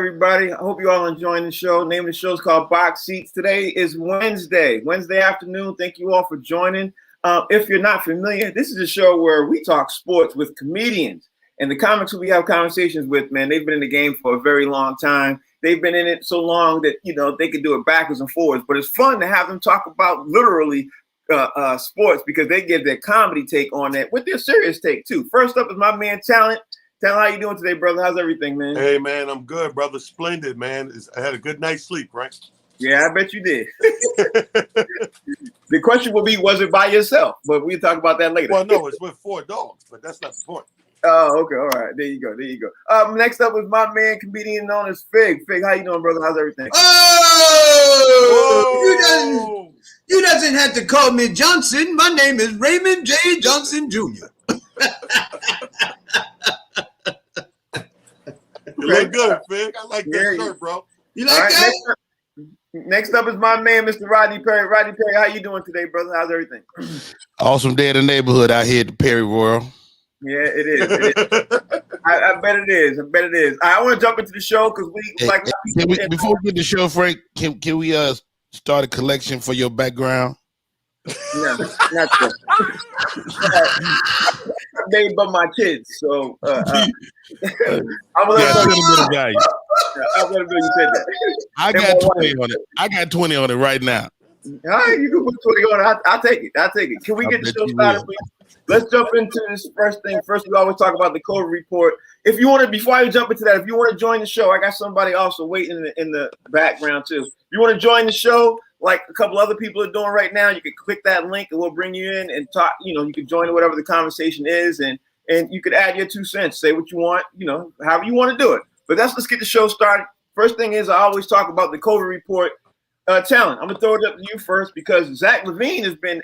everybody. I hope you all enjoying the show. Name of the show is called Box Seats. Today is Wednesday afternoon. Thank you all for joining. If you're not familiar, this is a show where we talk sports with comedians. And the comics who we have conversations with, man, they've been in the game for a very long time. They've been in it so long that, they can do it backwards and forwards. But it's fun to have them talk about literally sports because they give their comedy take on that with their serious take, too. First up is my man, Talent. Talent, how you doing today, brother? How's everything, man? Hey, man, I'm good, brother. Splendid, man. I had a good night's sleep, right? Yeah, I bet you did. The question will be, was it by yourself? But we'll talk about that later. Well, no, it's with 4 dogs, but that's not the point. Oh, okay. All right. There you go. Next up is my man, comedian known as Fig. Fig, how you doing, brother? How's everything? Oh! You doesn't have to call me Johnson. My name is Raymond J. Johnson Jr. You look good, Fig. I like that shirt, bro. You like that? Next up is my man, Mr. Rodney Perry. Rodney Perry, how you doing today, brother? How's everything? Awesome day in the neighborhood out here at the Perry World. Yeah, it is. I bet it is. I want to jump into the show because before we get the show, Frank, can we start a collection for your background? No, not true. Made by my kids, so I'm gonna let you said that. I got 20 on it. I got 20 on it right now. All right, you can put 20 on it. I'll take it. Can we get the show started, please? Let's jump into this first thing. First, we always talk about the COVID report. If you want to, before I jump into that, if you want to join the show, I got somebody also waiting in the background too. If you want to join the show, like a couple other people are doing right now, you can click that link and we'll bring you in and talk. You can join whatever the conversation is, and you could add your 2 cents, say what you want, however you want to do it. But let's get the show started. First thing is I always talk about the COVID report. Talent, I'm gonna throw it up to you first because Zach LaVine has been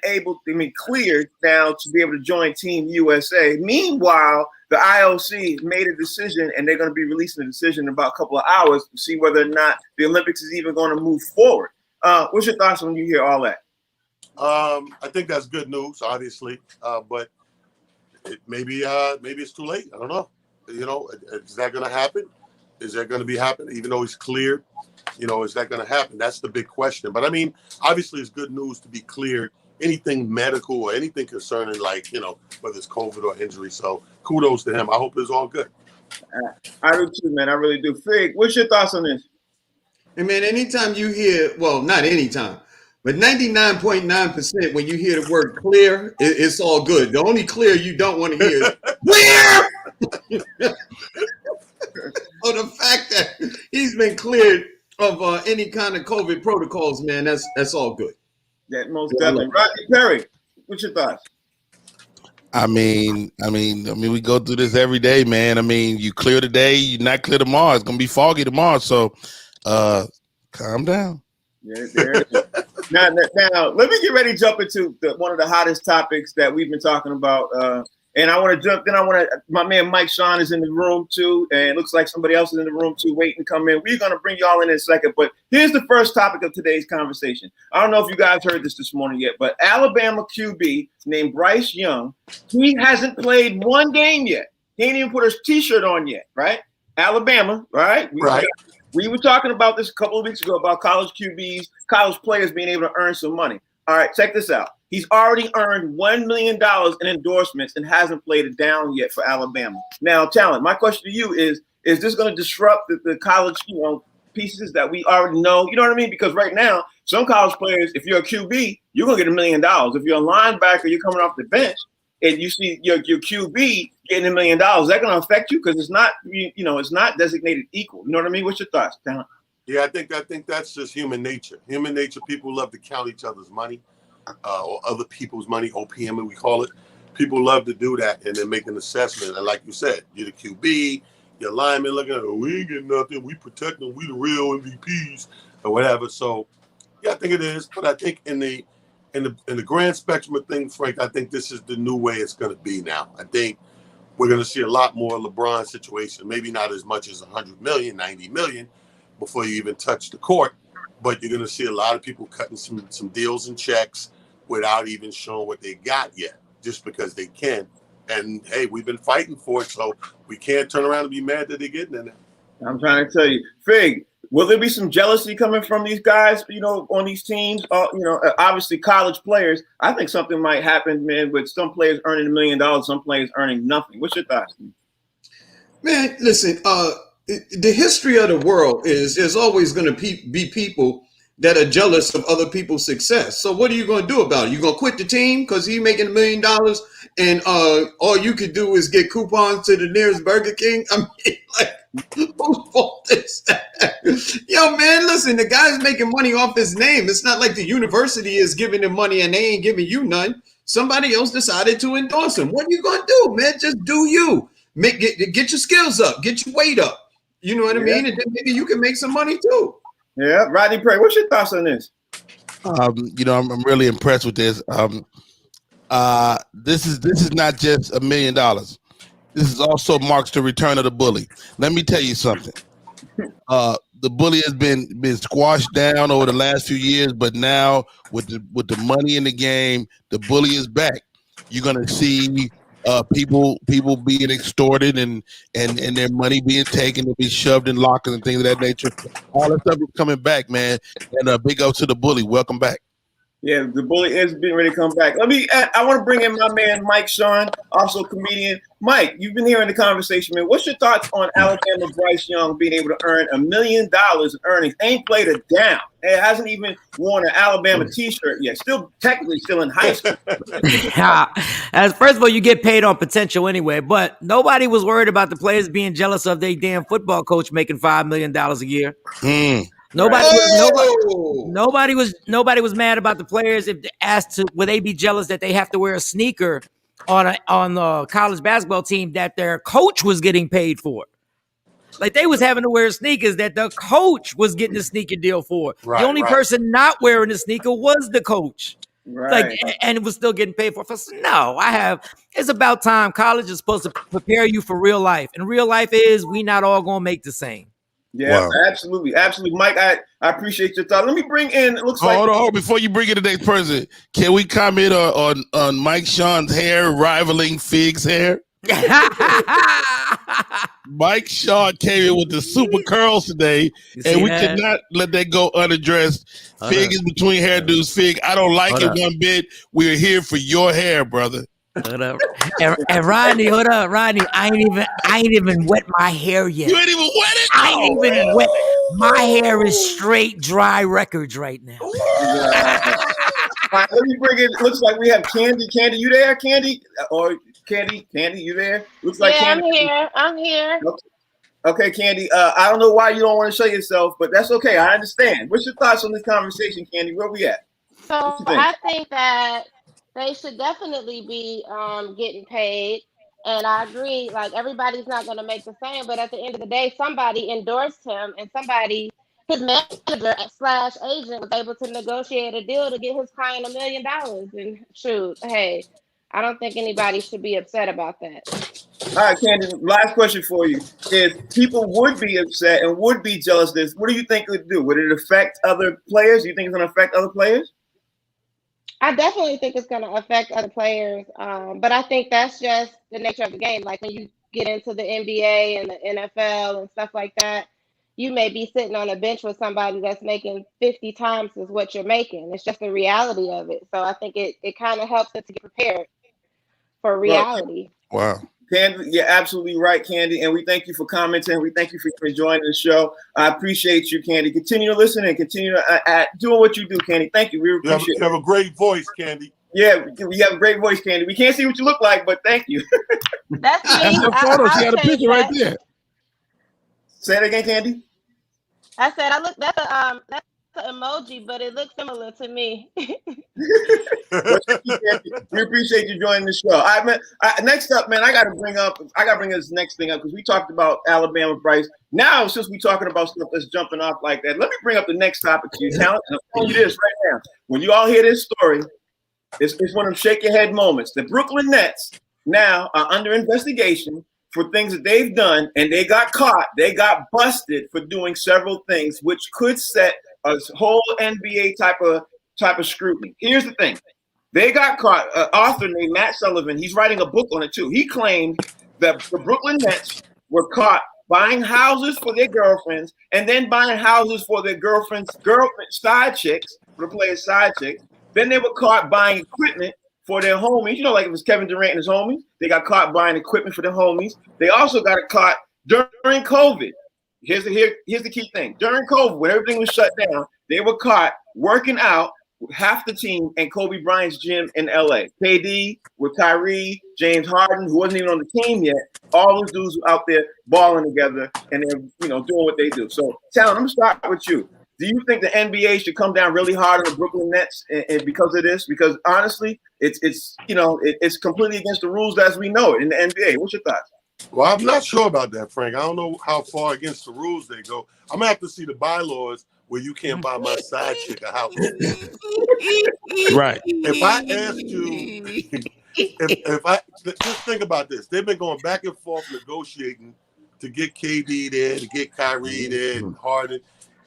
cleared now to be able to join Team USA. Meanwhile, the IOC made a decision, and they're going to be releasing a decision in about a couple of hours to see whether or not the Olympics is even going to move forward. What's your thoughts when you hear all that? I think that's good news, obviously, but maybe it's too late. I don't know. Is that going to happen? Is that going to be happening? Even though he's cleared, is that going to happen? That's the big question. But I mean, obviously, it's good news to be cleared. Anything medical or anything concerning, whether it's COVID or injury. So kudos to him. I hope it's all good. I do too, man. I really do. Fig, what's your thoughts on this? Hey, man, anytime you hear, well, not anytime, but 99.9% when you hear the word clear, it's all good. The only clear you don't want to hear is clear. So the fact that he's been cleared of any kind of COVID protocols, man, that's all good. That most definitely. Rodney Perry, what's your thoughts? I mean, we go through this every day, man. I mean, you clear today, you're not clear tomorrow. It's gonna be foggy tomorrow, so calm down. Yeah, there it is. Now, let me get ready to jump into one of the hottest topics that we've been talking about. And I want to jump. Then my man Mike Sean is in the room too, and it looks like somebody else is in the room too, waiting to come in. We're gonna bring y'all in a second, but here's the first topic of today's conversation. I don't know if you guys heard this morning yet, but Alabama QB named Bryce Young, he hasn't played one game yet. He ain't even put his T-shirt on yet, right? Alabama, right? We were talking about this a couple of weeks ago about college QBs, college players being able to earn some money. All right, check this out. He's already earned $1 million in endorsements and hasn't played it down yet for Alabama. Now, Talent, my question to you is this going to disrupt the college, pieces that we already know? You know what I mean? Because right now, some college players, if you're a QB, you're going to get $1 million. If you're a linebacker, you're coming off the bench, and you see your QB getting $1 million, is that going to affect you? Because it's not, it's not designated equal. You know what I mean? What's your thoughts, Talent? Yeah, I think that's just human nature. Human nature, people love to count each other's money. Or other people's money, OPM, we call it. People love to do that and then make an assessment. And like you said, you're the QB, your lineman looking at, we ain't getting nothing. We protect them. We the real MVPs or whatever. So, yeah, I think it is. But I think in the grand spectrum of things, Frank, I think this is the new way it's going to be now. I think we're going to see a lot more LeBron situation. Maybe not as much as 100 million, 90 million before you even touch the court. But you're going to see a lot of people cutting some deals and checks without even showing what they got yet, just because they can. And, hey, we've been fighting for it, so we can't turn around and be mad that they're getting in there. I'm trying to tell you, Fig. Will there be some jealousy coming from these guys, on these teams? Obviously college players. I think something might happen, man, with some players earning $1 million, some players earning nothing. What's your thoughts? Man, listen, the history of the world is there's always going to be people that are jealous of other people's success. So what are you going to do about it? You going to quit the team because he's making $1 million and all you could do is get coupons to the nearest Burger King? I mean, like, whose fault is that? Yo, man, listen, the guy's making money off his name. It's not like the university is giving him money and they ain't giving you none. Somebody else decided to endorse him. What are you going to do, man? Just do you. Get your skills up. Get your weight up. You know what I mean? And then maybe you can make some money too. Yeah. Rodney Prey, what's your thoughts on this? I'm really impressed with this. This is not just $1 million. This is also marks the return of the bully. Let me tell you something. The bully has been squashed down over the last few years, but now with the money in the game, the bully is back. You're gonna see people being extorted and their money being taken to be shoved in lockers and things of that nature. All that stuff is coming back, man. And big up to the bully. Welcome back. Yeah, the bully is being ready to come back. I want to bring in my man Mike Sean, also comedian. Mike, you've been hearing the conversation, man. What's your thoughts on Alabama Bryce Young being able to earn $1 million in earnings? Ain't played a down. It hasn't even worn an Alabama T-shirt yet. Still technically still in high school. As first of all, you get paid on potential anyway. But nobody was worried about the players being jealous of their damn football coach making $5 million a year. Nobody was mad about the players if asked to would they be jealous that they have to wear a sneaker on the college basketball team that their coach was getting paid for. Like they was having to wear sneakers that the coach was getting a sneaker deal for. The only person not wearing the sneaker was the coach. Like and it was still getting paid for. No, it's about time. College is supposed to prepare you for real life. And real life is we not all gonna make the same. Yeah, wow. Absolutely. Mike, I appreciate your thought. Let me bring in, it looks like... Hold on. Before you bring in the next person, can we comment on Mike Sean's hair rivaling Fig's hair? Mike Sean came in with the super curls today, and we could not let that go unaddressed. Fig is between hairdos. Fig, I don't like it one bit. We're here for your hair, brother. Hold up. And Rodney, hold up, Rodney. I ain't even wet my hair yet. You ain't even wet it? I ain't even wet. My hair is straight dry records right now. All right, let me bring in. Looks like we have Candy. Candy, you there? Candy or Candy, you there? Looks like Candy. I'm here. Okay, Candy. I don't know why you don't want to show yourself, but that's okay. I understand. What's your thoughts on this conversation, Candy? Where we at? So I think that they should definitely be getting paid. And I agree, like everybody's not going to make the same. But at the end of the day, somebody endorsed him and his manager / agent was able to negotiate a deal to get his client $1 million. And shoot, hey, I don't think anybody should be upset about that. All right, Candy, last question for you. If people would be upset and would be jealous of this, what do you think it would do? Would it affect other players? Do you think it's going to affect other players? I definitely think it's going to affect other players, but I think that's just the nature of the game. Like when you get into the NBA and the NFL and stuff like that, you may be sitting on a bench with somebody that's making 50 times as what you're making. It's just the reality of it. So I think it kind of helps us to get prepared for reality. Wow. Candy, you're absolutely right, Candy, and we thank you for commenting. We thank you for joining the show. I appreciate you, Candy. Continue to listen and continue to doing what you do, Candy. Thank you. We appreciate it. You have a great voice, Candy. Yeah, we have a great voice, Candy. We can't see what you look like, but thank you. That's me. That's the photo. She got a picture right there. Say it again, Candy. I said that's an emoji, but it looks similar to me. We appreciate you joining the show. All right, man. Next up, man, I got to bring this next thing up because we talked about Alabama Bryce. Now, since we're talking about stuff that's jumping off like that, let me bring up the next topic to you, talent. And I'll tell you this right now. When you all hear this story, it's one of them shake your head moments. The Brooklyn Nets now are under investigation for things that they've done, and they got caught. They got busted for doing several things, which could set a whole NBA type of scrutiny. Here's the thing. They got caught. An author named Matt Sullivan, he's writing a book on it too. He claimed that the Brooklyn Nets were caught buying houses for their girlfriends, and then buying houses for their girlfriends' side chicks, for the players' side chicks. Then they were caught buying equipment for their homies. You know, like if it was Kevin Durant and his homies, they got caught buying equipment for their homies. They also got caught during COVID. Here's the key thing. During COVID, when everything was shut down, they were caught working out with half the team in Kobe Bryant's gym in LA. KD with Kyrie, James Harden, who wasn't even on the team yet. All those dudes were out there balling together and they're doing what they do. So, Talon, I'm gonna start with you. Do you think the NBA should come down really hard on the Brooklyn Nets and because of this? Because honestly, it's completely against the rules as we know it in the NBA. What's your thoughts? Well, I'm not sure about that, Frank. I don't know how far against the rules they go. I'm gonna have to see the bylaws where you can't buy my side chick a house. Right. If I asked you, if I just think about this, they've been going back and forth negotiating to get KD there, to get Kyrie there, and Harden.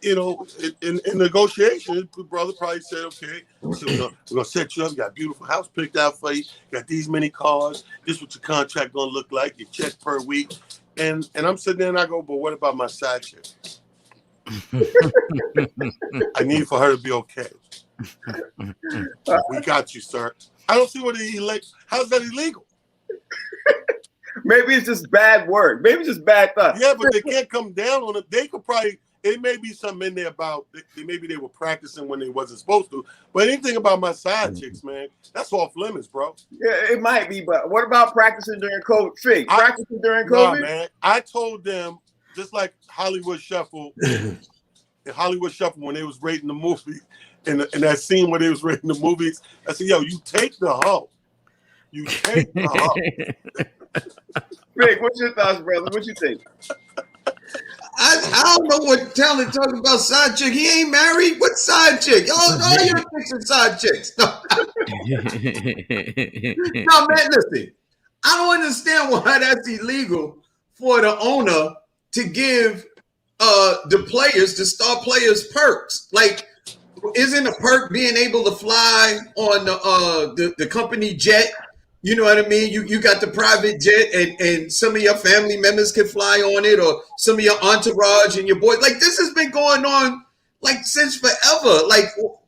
In negotiations, the brother probably said, okay, so we're gonna set you up. You got a beautiful house picked out for you. Got these many cars. This is what your contract gonna look like. Your check per week. And I'm sitting there and I go, but what about my side chick? I need for her to be okay. We got you, sir. I don't see what how's that illegal? Maybe it's just bad word. Maybe it's just bad thought. Yeah, but they can't come down on it. They could probably. It may be something in there about maybe they were practicing when they wasn't supposed to. But anything about my side chicks, man, that's off limits, bro. Yeah, it might be. But what about practicing during COVID? Fig, practicing during COVID? Nah, man. I told them, just like Hollywood Shuffle, when they was rating the movie, in that scene where they was rating the movies, I said, yo, you take the hoe. You take the hoe. Fig, what's your thoughts, brother? What you think? I don't know what Talon talking about side chick. He ain't married. What side chick? All your chicks are side chicks. No, man, listen. I don't understand why that's illegal for the owner to give the star players perks. Like, isn't a perk being able to fly on the company jet? You know what I mean? You got the private jet and some of your family members can fly on it, or some of your entourage and your boys. Like, this has been going on like since forever. Like,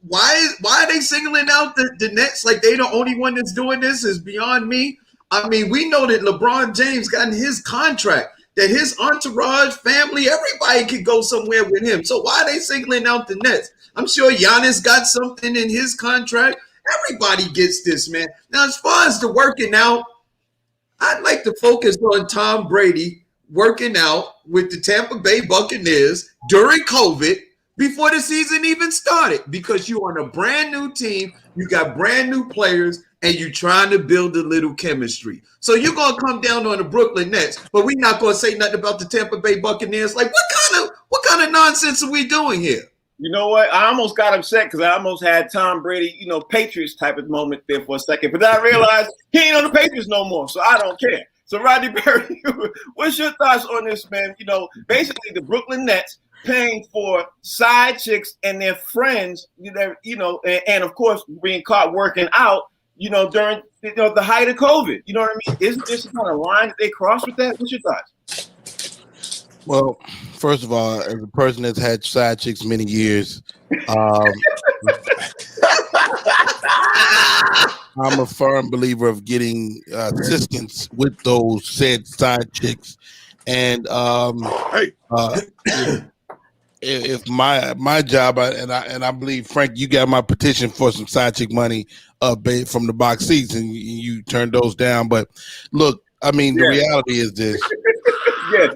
why are they singling out the Nets like they the only one that's doing this? Is beyond me. I mean, we know that LeBron James got in his contract that his entourage, family, everybody could go somewhere with him. So why are they singling out the Nets? I'm sure Giannis got something in his contract. Everybody gets this, man. Now, as far as the working out, I'd like to focus on Tom Brady working out with the Tampa Bay Buccaneers during COVID before the season even started, because you're on a brand new team, you got brand new players, and you're trying to build a little chemistry. So you're going to come down on the Brooklyn Nets, but we're not going to say nothing about the Tampa Bay Buccaneers. Like, what kind of nonsense are we doing here? You know what? I almost got upset because I almost had Tom Brady, Patriots type of moment there for a second. But then I realized he ain't on the Patriots no more, so I don't care. So, Rodney Perry, what's your thoughts on this, man? Basically the Brooklyn Nets paying for side chicks and their friends, and of course being caught working out, during the height of COVID. You know what I mean? Isn't this the kind of line that they cross with that? What's your thoughts? Well, first of all, as a person that's had side chicks many years, I'm a firm believer of getting assistance with those said side chicks. And if my job, and I believe, Frank, you got my petition for some side chick money from the box seats, and you turned those down. But look, I mean, the reality is this. Yes.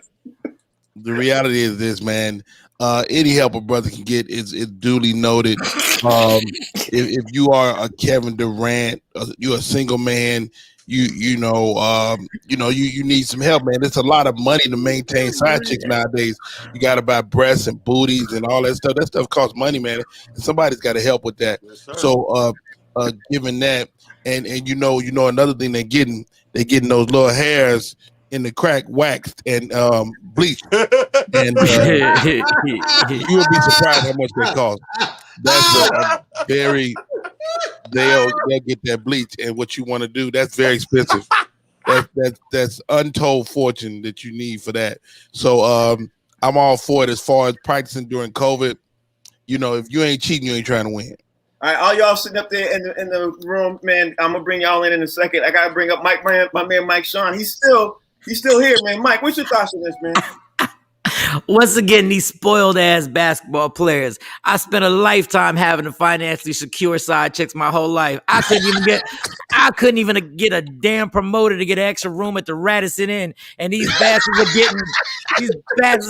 The reality is this, man. Any help a brother can get is duly noted. If you are a Kevin Durant, you're a single man, you need some help, man. It's a lot of money to maintain side chicks nowadays. You got to buy breasts and booties and all that stuff. That stuff costs money, man. And somebody's got to help with that. Yes, so, given that, and another thing they're getting those little hairs in the crack waxed and bleached, and you would be surprised how much they cost. That's they'll get that bleach, and what you want to do, that's very expensive. That's untold fortune that you need for that. So I'm all for it as far as practicing during COVID. You know, if you ain't cheating, you ain't trying to win. All right, all y'all sitting up there in the room, man. I'm gonna bring y'all in a second. I gotta bring up Mike, my man Mike Sean. He's still here, man. Mike, what's your thoughts on this, man? Once again, these spoiled ass basketball players. I spent a lifetime having to financially secure side chicks my whole life. I couldn't even get a damn promoter to get an extra room at the Radisson Inn, and these bastards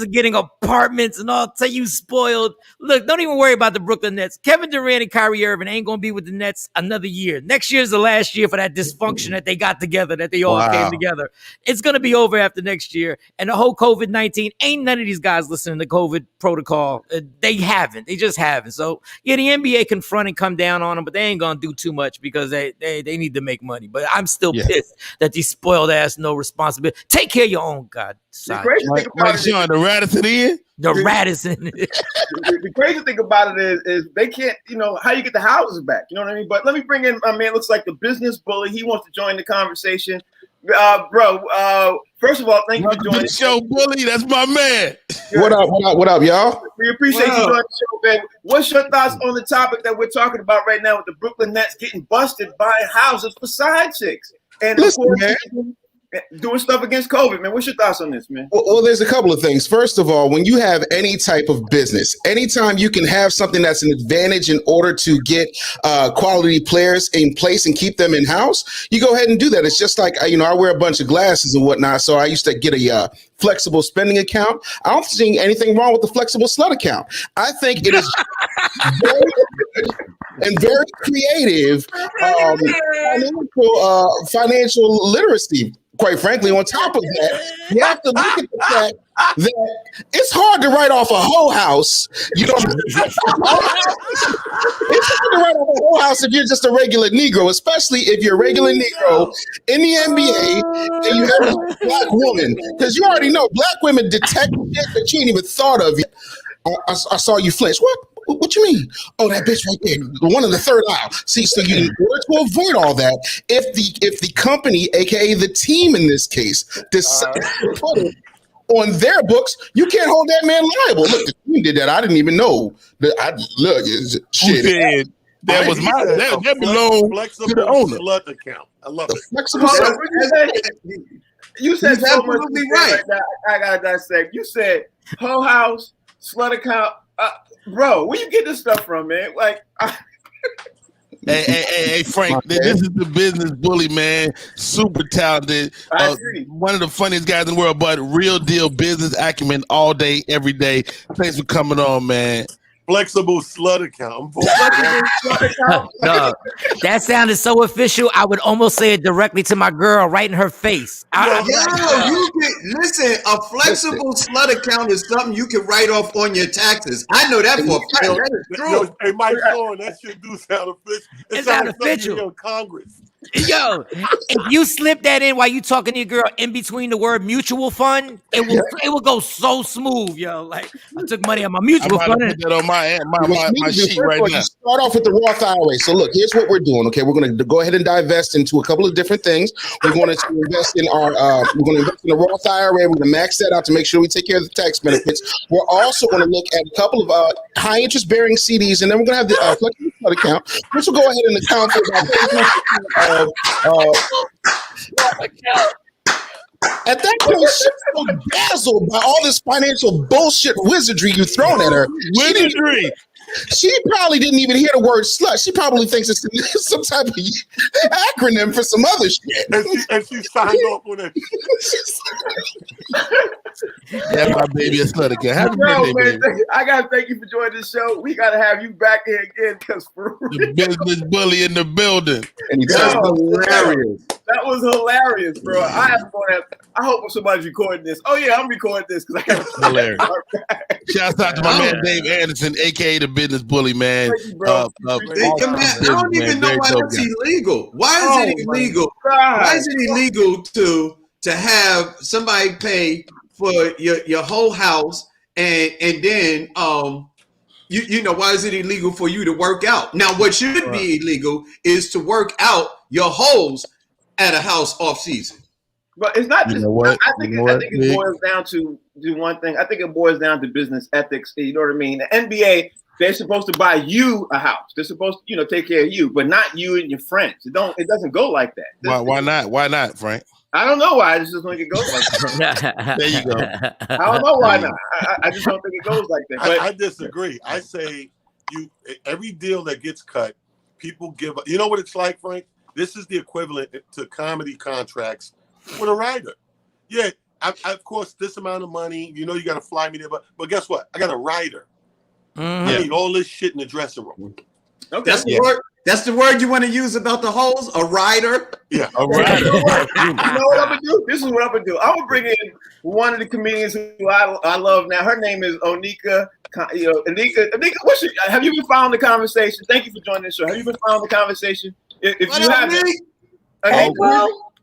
are getting apartments and all. Tell you spoiled. Look, don't even worry about the Brooklyn Nets. Kevin Durant and Kyrie Irving ain't gonna be with the Nets another year. Next year's the last year for that dysfunction that they got together, that they all came together. It's gonna be over after next year, and the whole COVID-19 ain't none of these guys listening to COVID protocol. They haven't. They just haven't. So yeah, the NBA confront and come down on them, but they ain't gonna do too much because they need to make money. But I'm still pissed that these spoiled ass no responsibility. Take care of your own side. Mike Sean, the Radisson Inn? The Radisson. The crazy thing about it is they can't, how you get the houses back. You know what I mean? But let me bring in my man, looks like the business bully. He wants to join the conversation. Bro, first of all, thank you for joining the show, bully. That's my man. What up, y'all? We appreciate you joining the show, man. What's your thoughts on the topic that we're talking about right now with the Brooklyn Nets getting busted buying houses for side chicks? And listen, man, doing stuff against COVID, man. What's your thoughts on this, man? Well, there's a couple of things. First of all, when you have any type of business, anytime you can have something that's an advantage in order to get quality players in place and keep them in house, you go ahead and do that. It's just like, I wear a bunch of glasses and whatnot. So I used to get a flexible spending account. I don't see anything wrong with the flexible slut account. I think it is very good and very creative financial literacy. Quite frankly, on top of that, you have to look at the fact that it's hard to write off a whole house. It's hard to write off a whole house if you're just a regular Negro, especially if you're a regular Negro in the NBA and you have a black woman. Because you already know black women detect shit that you ain't even thought of yet. I saw you flinch. What you mean? Oh, that bitch right there, the one in the third aisle. See, so in order to avoid all that, if the company, aka the team in this case, decides to put it on their books, you can't hold that man liable. Look, the team did that. I didn't even know that. Shit. That was that belonged to the owner. Slut account. I love it. Flexible You said so much right. I gotta dissect. You said whole house, slut account. Bro, where you get this stuff from, man? Like, hey, Frank, this is the business bully, man. Super talented. One of the funniest guys in the world, but real deal business acumen all day, every day. Thanks for coming on, man. Flexible slut account. No, that sounded so official. I would almost say it directly to my girl, right in her face. Listen, a flexible slut account is something you can write off on your taxes. I know that for a fact. That is true. Hey, Mike Thorne, that shit do sound official. It sounds official. In Congress. Yo, if you slip that in while you talking to your girl in between the word mutual fund, it will go so smooth, yo. Like, I took money on my mutual fund. Put that on my sheet right now. Start off with the Roth IRA. So look, here's what we're doing. Okay, we're going to go ahead and divest into a couple of different things. We're going to invest in the Roth IRA. We're going to max that out to make sure we take care of the tax benefits. We're also going to look at a couple of high interest bearing CDs, and then we're going to have the flexible fund account, which will go ahead and account for about at that point, she's so dazzled by all this financial bullshit wizardry you thrown at her. Wizardry. She probably didn't even hear the word slut. She probably thinks it's some type of acronym for some other shit. And she signed off on it. That's my baby a slut again. Happy birthday, man, baby. I gotta thank you for joining the show. We gotta have you back here again because for real. The business bully in the building. That was hilarious. That was hilarious, bro. I hope somebody's recording this. Oh yeah, I'm recording this because I got hilarious. Shouts out to my man Dave Anderson, aka the business bully, man. I don't even know why that's illegal. Why is it illegal? Why is it illegal to have somebody pay for your whole house and then you know, why is it illegal for you to work out? Now, what should be illegal is to work out your holes at a house off season. But it's not just. I think it Big? boils down to do one thing. I think it boils down to business ethics. You know what I mean? The NBA, they're supposed to buy you a house. They're supposed to, take care of you, but not you and your friends. It doesn't go like that. Why not? Why not, Frank? I don't know why. I just don't think it goes like that. There you go. I don't know why not. I just don't think it goes like that. But I disagree. I say every deal that gets cut, people give up. You know what it's like, Frank? This is the equivalent to comedy contracts with a writer. Yeah, I of course, this amount of money, you got to fly me there. But guess what? I got a writer. I need all this shit in the dressing room. Okay. That's the word you want to use about the hoes? A rider? Yeah, a rider. You know what I'm going to do? This is what I'm going to do. I'm going to bring in one of the comedians who I love now. Her name is Onika. Onika, have you been following the conversation? Thank you for joining the show. Have you been following the conversation? If you haven't,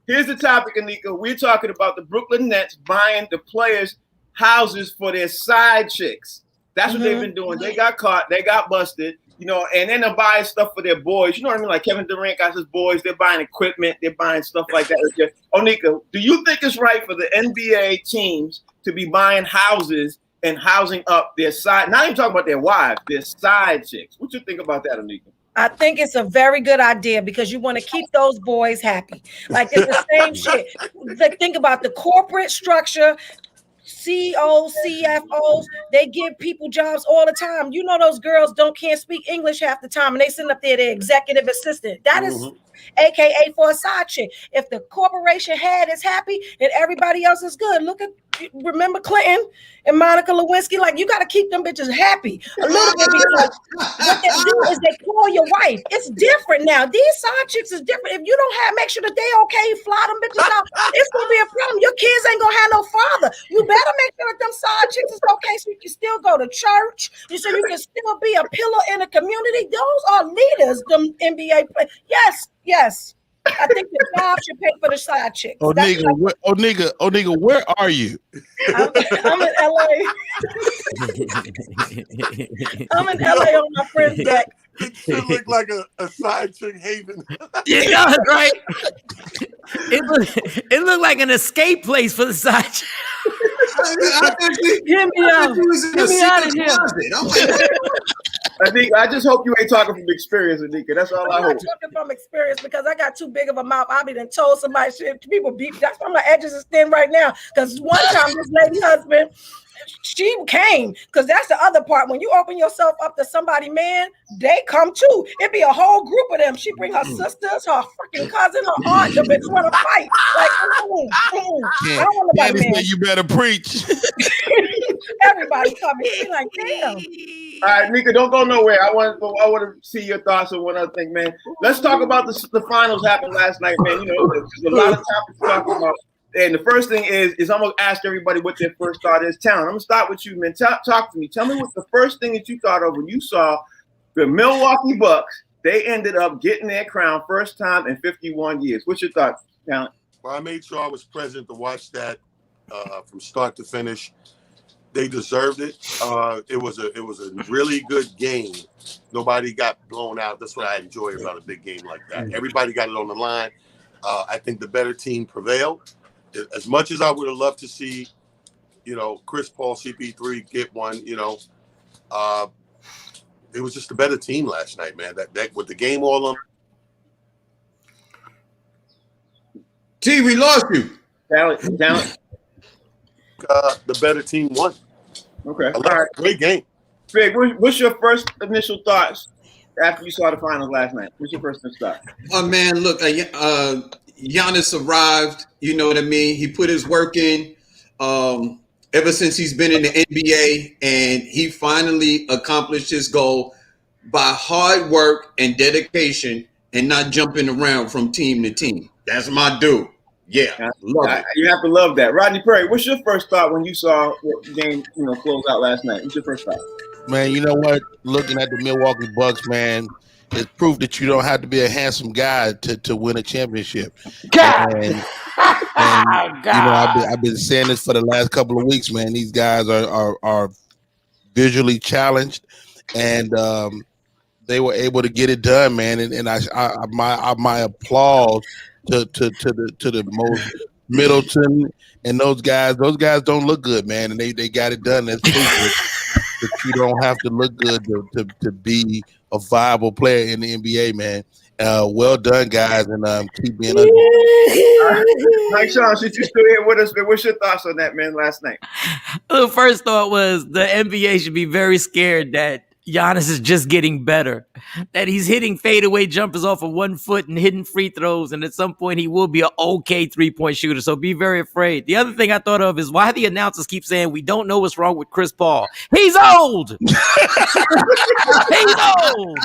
here's the topic, Anika. We're talking about the Brooklyn Nets buying the players' houses for their side chicks. That's what they've been doing. They got caught. They got busted. And then they're buying stuff for their boys. You know what I mean? Like Kevin Durant got his boys. They're buying equipment. They're buying stuff like that. Onika, do you think it's right for the NBA teams to be buying houses and housing up their side? Not even talking about their wives, their side chicks. What you think about that, Onika? I think it's a very good idea because you want to keep those boys happy. Like it's the same shit. Think about the corporate structure. CEOs, CFOs, they give people jobs all the time. Those girls can't speak English half the time, and they send up there their executive assistant. That is AKA for a side chick. If the corporation head is happy and everybody else is good, remember Clinton and Monica Lewinsky? Like, you got to keep them bitches happy a little bit because what they do is they call your wife. It's different now. These side chicks is different. If you don't make sure that they okay, fly them bitches out, it's going to be a problem. Your kids ain't going to have no father. You better make sure that them side chicks is okay so you can still go to church. You can still be a pillar in the community. Those are leaders, them NBA players. Yes. I think the job should pay for the side chicks. Nigga, where are you? I'm in LA. I'm in LA on my friend's deck. It should look like a side chick haven. Yeah, right. It looked like an escape place for the side chick. Get me out. Get me out of here. I just hope you ain't talking from experience, Anika. That's all I hope. I'm not talking from experience because I got too big of a mouth. I be done told somebody shit. People beat. That's why my edges is thin right now. Because one time this lady husband, she came. Because that's the other part. When you open yourself up to somebody, man, they come too. It be a whole group of them. She bring her sisters, her freaking cousin, her aunt. The bitch want to fight. Like, I don't want nobody, man. You better preach. Everybody coming. She like, damn. All right, Nika, don't go nowhere. I want to see your thoughts on one other thing, man. Let's talk about the finals happened last night, man. There's a lot of topics to talk about. And the first thing is I'm going to ask everybody what their first thought is. Talon, I'm going to start with you, man. Talk to me. Tell me what the first thing that you thought of when you saw the Milwaukee Bucks. They ended up getting their crown first time in 51 years. What's your thought, Talon? Well, I made sure I was present to watch that from start to finish. They deserved it. It was a really good game. Nobody got blown out. That's what I enjoy about a big game like that. Everybody got it on the line. I think the better team prevailed. As much as I would have loved to see, Chris Paul, CP3 get one, it was just a better team last night, man. That with the game all on. T, we lost you. Talon. The better team won. Okay. All right. Great game. Fig, what's your first initial thoughts after you saw the finals last night? What's your first initial thought? Oh, man, look, Giannis arrived. You know what I mean? He put his work in ever since he's been in the NBA, and he finally accomplished his goal by hard work and dedication and not jumping around from team to team. That's my dude. Yeah, love it. You have to love that. Rodney Perry, what's your first thought when you saw the game, close out last night? What's your first thought? Man, you know what? Looking at the Milwaukee Bucks, man, it's proof that you don't have to be a handsome guy to win a championship. And I've been saying this for the last couple of weeks, man. These guys are visually challenged, and they were able to get it done, man. And my applause to the most Middleton, and those guys don't look good, man, and they got it done. That's proof that you don't have to look good to be a viable player in the NBA, man. Well done, guys, and keep being under. Mike Sean, since you still here with us, man, what's your thoughts on that, man, last night? The first thought was the NBA should be very scared that Giannis is just getting better, that he's hitting fadeaway jumpers off of 1 foot and hitting free throws, and at some point he will be an okay three-point shooter, so be very afraid. The other thing I thought of is why the announcers keep saying we don't know what's wrong with Chris Paul. He's old! He's old!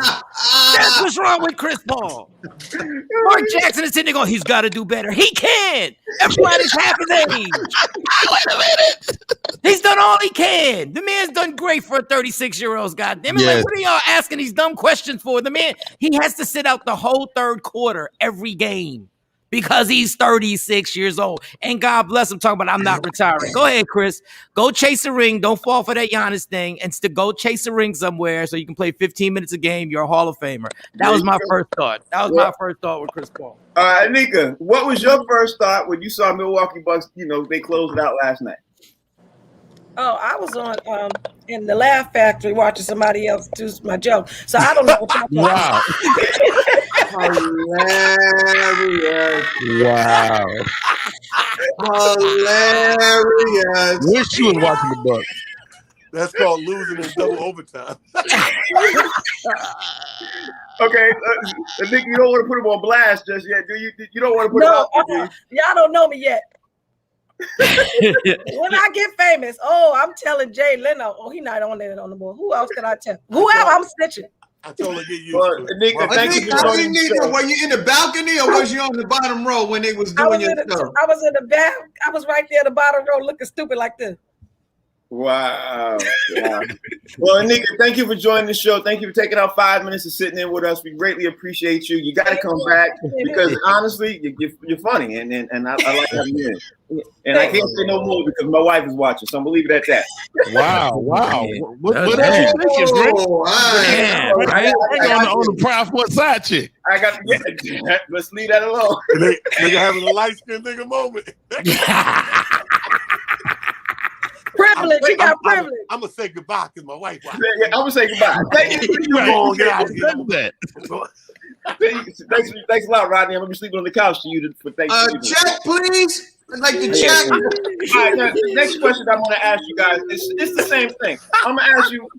That's what's wrong with Chris Paul. Mark Jackson is sitting there going, he's got to do better. He can! Everybody's half his age. Wait a minute! He's done all he can. The man's done great for a 36-year-old, goddamn it. Yes. Like, what are y'all asking these dumb questions for? The man, he has to sit out the whole third quarter every game because he's 36 years old. And God bless him talking about I'm not retiring. Go ahead, Chris. Go chase a ring. Don't fall for that Giannis thing and still go chase a ring somewhere so you can play 15 minutes a game. You're a Hall of Famer. That was my first thought. My first thought with Chris Paul. All right, Nika, what was your first thought when you saw Milwaukee Bucks, they closed it out last night? Oh, I was on in the Laugh Factory watching somebody else do my joke. So I don't know what y'all Wow. Hilarious. Hilarious. Wish you was watching the Bucks. That's called losing in double overtime. Okay, Nick, you don't want to put him on blast just yet, do you? You don't want to put him out there, do you? Y'all don't know me yet. When I get famous, I'm telling Jay Leno. He not on there on the board. Who else can I tell? Who else? I'm snitching. I told her get used Well, to it. Nika, thank you for joining the show. Were you in the balcony or was you on the bottom row when they was doing your show? I was in the back. I was right there at the bottom row looking stupid like this. Wow. Well, Nika, thank you for joining the show. Thank you for taking out 5 minutes and sitting in with us. We greatly appreciate you. You got to come back because honestly, you're funny, and I like having you in. And I can't say no more because my wife is watching, so I'm gonna leave it at that. Wow. What That's else you thinking, bro? Yeah, right? On the Prime Sports side chick. I got to get let's leave that alone. Nigga having a light skin nigga moment. Privilege. You got privilege. I'm gonna say goodbye because my wife. I'm gonna say goodbye. Thank you. Thanks a lot, Rodney. I'm gonna be sleeping on the couch to you for Thanksgiving. Check, please. I'd like to check. All right, now, the next question I'm gonna ask you guys it's the same thing. I'm gonna ask you,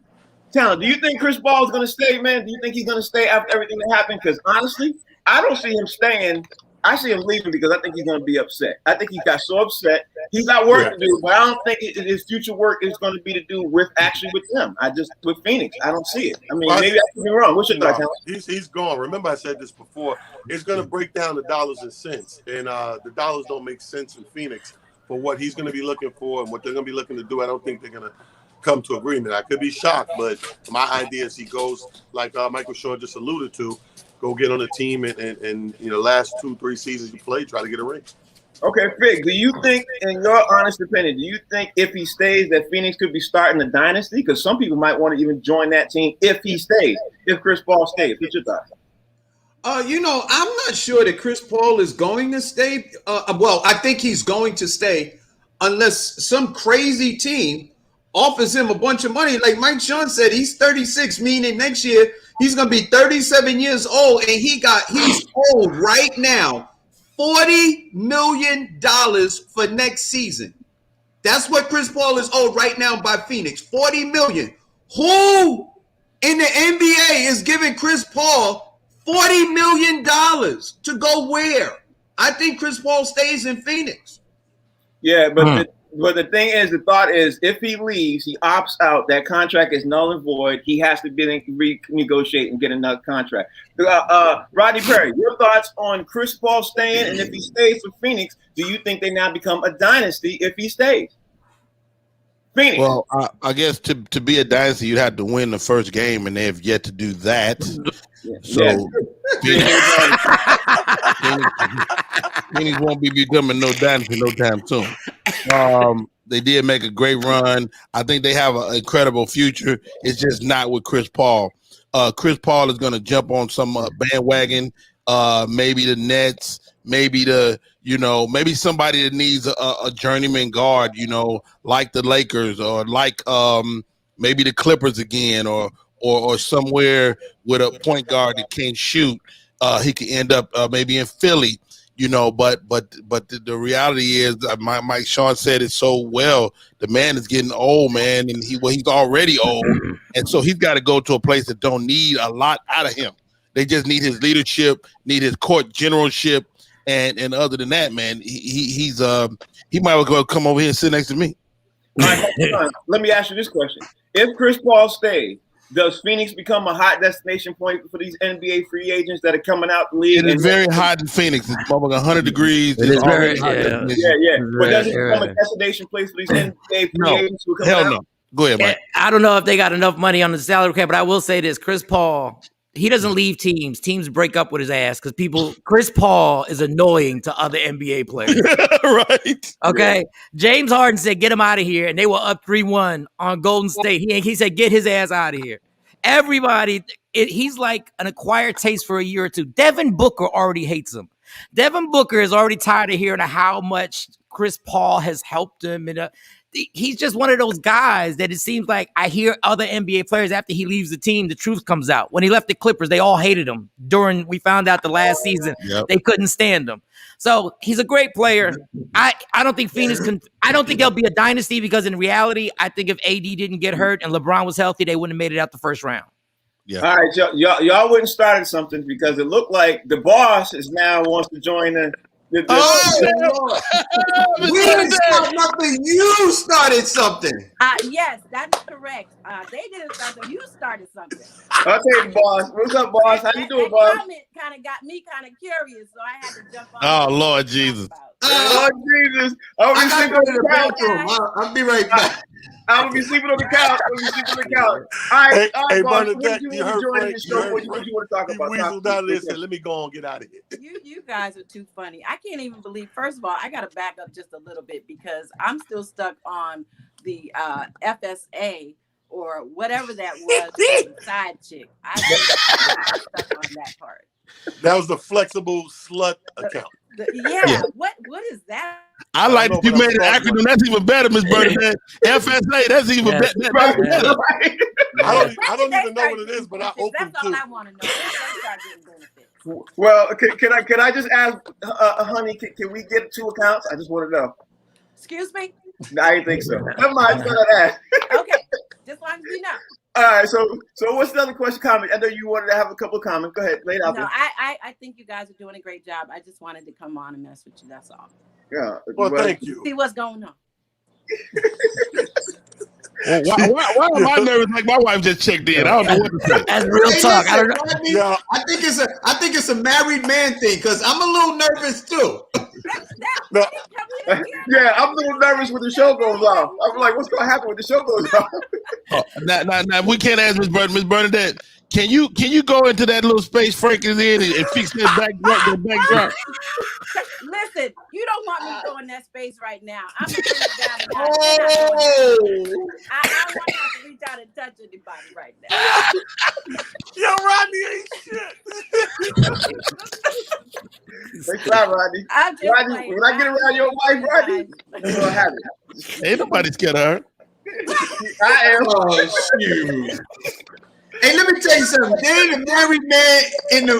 Talon, do you think Chris Paul is gonna stay, man? Do you think he's gonna stay after everything that happened? Because honestly, I don't see him staying. I see him leaving because I think he's going to be upset. I think he got so upset. He's got work to do, but I don't think his future work is going to be to do with them. With Phoenix, I don't see it. I mean, maybe I could be wrong. What's your thought? He's gone. Remember, I said this before. It's going to break down the dollars and cents, and the dollars don't make sense in Phoenix for what he's going to be looking for and what they're going to be looking to do. I don't think they're going to come to agreement. I could be shocked, but my idea is he goes like Michael Shaw just alluded to. Go get on a team and last 2-3 seasons you play, try to get a ring. Okay, Fig, do you think, in your honest opinion, do you think if he stays that Phoenix could be starting a dynasty? Because some people might want to even join that team if he stays, if Chris Paul stays. What's your thoughts? I'm not sure that Chris Paul is going to stay. Well, I think he's going to stay unless some crazy team offers him a bunch of money. Like Mike Sean said, he's 36, meaning next year he's going to be 37 years old, and he's owed right now $40 million for next season. That's what Chris Paul is owed right now by Phoenix, $40 million. Who in the NBA is giving Chris Paul $40 million to go where? I think Chris Paul stays in Phoenix. Yeah, but the thing is, the thought is, if he leaves, he opts out. That contract is null and void. He has to renegotiate and get another contract. Rodney Perry, your thoughts on Chris Paul staying, and if he stays with Phoenix, do you think they now become a dynasty if he stays? Phoenix. Well, I guess to be a dynasty, you'd have to win the first game, and they have yet to do that. So Phoenix won't be becoming no dynasty no time soon. They did make a great run. I think they have an incredible future. It's just not with Chris Paul. Chris Paul is going to jump on some bandwagon maybe the Nets, maybe maybe somebody that needs a journeyman guard, like the Lakers or like maybe the Clippers again, or somewhere with a point guard that can't shoot. He could end up maybe in Philly, but the reality is, Mike Sean said it so well. The man is getting old, man, and he's already old, and so he's got to go to a place that don't need a lot out of him. They just need his leadership, need his court generalship, and other than that, man, he might as well come over here and sit next to me. All right, let me ask you this question: if Chris Paul stays, does Phoenix become a hot destination point for these NBA free agents that are coming out the league? It is very hot in Phoenix. It's over 100 degrees. It is very Yeah. But does it become a destination place for these NBA free agents who are coming out? No. Go ahead, Mike. I don't know if they got enough money on the salary cap, but I will say this: Chris Paul, he doesn't leave teams. Teams break up with his ass because Chris Paul is annoying to other NBA players. Right. Okay. Yeah. James Harden said, get him out of here. And they were up 3-1 on Golden State. He said, get his ass out of here. Everybody, he's like an acquired taste for a year or two. Devin Booker already hates him. Devin Booker is already tired of hearing how much Chris Paul has helped him. And he's just one of those guys that it seems like I hear other NBA players after he leaves the team, the truth comes out. When he left the Clippers, they all hated him. We found out the last season, They couldn't stand him. So he's a great player. I don't think Phoenix I don't think they'll be a dynasty because in reality, I think if AD didn't get hurt and LeBron was healthy, they wouldn't have made it out the first round. Yeah. All right, y'all wouldn't started something because it looked like the boss wants to join the we didn't start nothing. You started something. Yes, that's correct. They didn't start something. You started something. Okay, boss. What's up, boss? How you doing, boss? Comment kind of got me kind of curious, so I had to jump on. Oh, Lord Jesus. Lord Jesus. I'll be sleeping on the couch. I'll be right back. I'm gonna be sleeping on the couch. All right, hey, boss. Bernadette, you heard Frank. What you want to talk about? Weaseled out of this and let me go and get out of here. You guys are too funny. I can't even believe. First of all, I got to back up just a little bit because I'm still stuck on the FSA or whatever that was, side chick. I'm stuck on that part. That was the flexible slut account. Yeah. What is that? I like that you made an acronym. That's even better, Miss Bernadette. FSA. That's even better. I don't even know what it is, but I open That's too. all I want to know. Start getting benefits. Well, can I just ask, honey? Can we get 2 accounts? I just want to know. Excuse me. No, I didn't think so. Never mind. Okay, just long as we know. All right. So what's the other question? Comment. I know you wanted to have a couple of comments. Go ahead. Lay it out there. I think you guys are doing a great job. I just wanted to come on and mess with you. That's all. Yeah. Well, thank you. See what's going on. Well, why am I nervous like my wife just checked in? I don't know what to say. That's real talk. I don't know. Yeah. I think it's a married man thing because I'm a little nervous too. No. Yeah, I'm a little nervous when the show goes off. I'm like, what's going to happen when the show goes off? Now, we can't ask Miss Bernadette. Can you go into that little space Frank is in and fix that backdrop? Listen, you don't want me to go in that space right now. I'm going to down. I don't want to have to reach out and touch anybody right now. Yo, Rodney ain't shit. Thanks a lot, Rodney. Rodney, when I get around your wife, Rodney, you're going to have it. Ain't nobody scared of her. I am. Oh, shoot. Hey, let me tell you something. There ain't a married man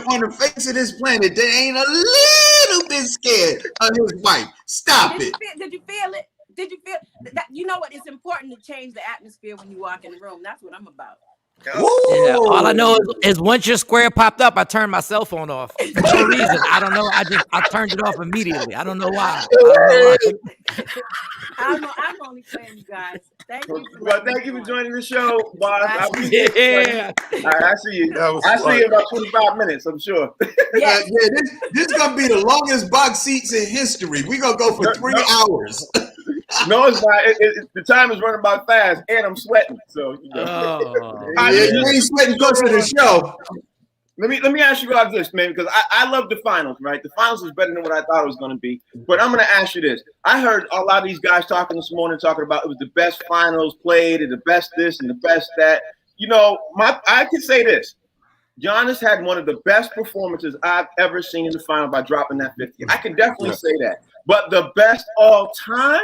on the face of this planet that ain't a little bit scared of his wife. Stop it. Did you feel it? Did you feel that? You know what? It's important to change the atmosphere when you walk in the room. That's what I'm about. Yeah, all I know is once your square popped up, I turned my cell phone off for no reason. I don't know. I turned it off immediately. I don't know why. I'm only playing you guys. Thank you. Thank you for joining the show, boss. I appreciate Yeah. it. All right, I see you. I see you in about 25 minutes, I'm sure. Yeah, this is going to be the longest box seats in history. We're going to go for 3 hours. No, it's not. The time is running by fast, and I'm sweating. So, you know. You ain't sweating close to the show. Let me ask you guys this, man, because I love the finals, right? The finals is better than what I thought it was going to be. But I'm going to ask you this. I heard a lot of these guys talking this morning, talking about it was the best finals played and the best this and the best that. You know, I could say this. Giannis had one of the best performances I've ever seen in the final by dropping that 50. I can definitely say that. But the best all time,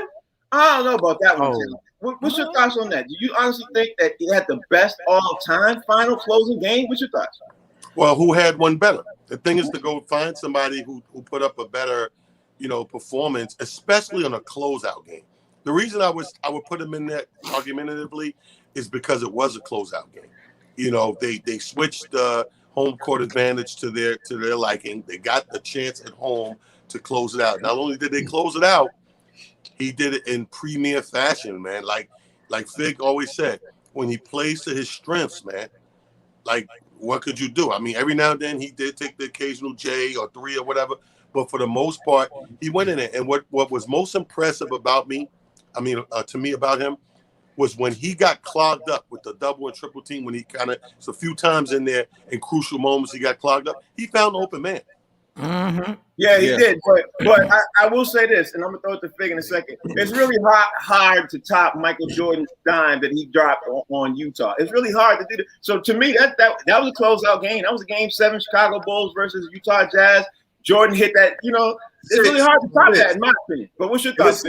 I don't know about that one. What's your thoughts on that? Do you honestly think that he had the best all time final closing game? What's your thoughts? Well, who had one better? The thing is to go find somebody who put up a better, performance, especially on a closeout game. The reason I would put him in that argumentatively is because it was a closeout game. They switched the home court advantage to their liking. They got the chance at home to close it out. Not only did they close it out, he did it in premier fashion, man. Like Fig always said, when he plays to his strengths, man, like what could you do? I mean, every now and then he did take the occasional J or 3 or whatever, but for the most part, he went in it. And what was most impressive about me, to me about him, was when he got clogged up with the double and triple team, when he it's a few times in there in crucial moments he got clogged up, he found an open man. Mm-hmm. Yeah, he did. But I will say this, and I'm going to throw it to Fig in a second. It's really hard to top Michael Jordan's dime that he dropped on Utah. It's really hard to do that. So to me, that was a closeout game. That was a Game 7 Chicago Bulls versus Utah Jazz. Jordan hit that, it's really hard to top that in my opinion. But what's your thoughts?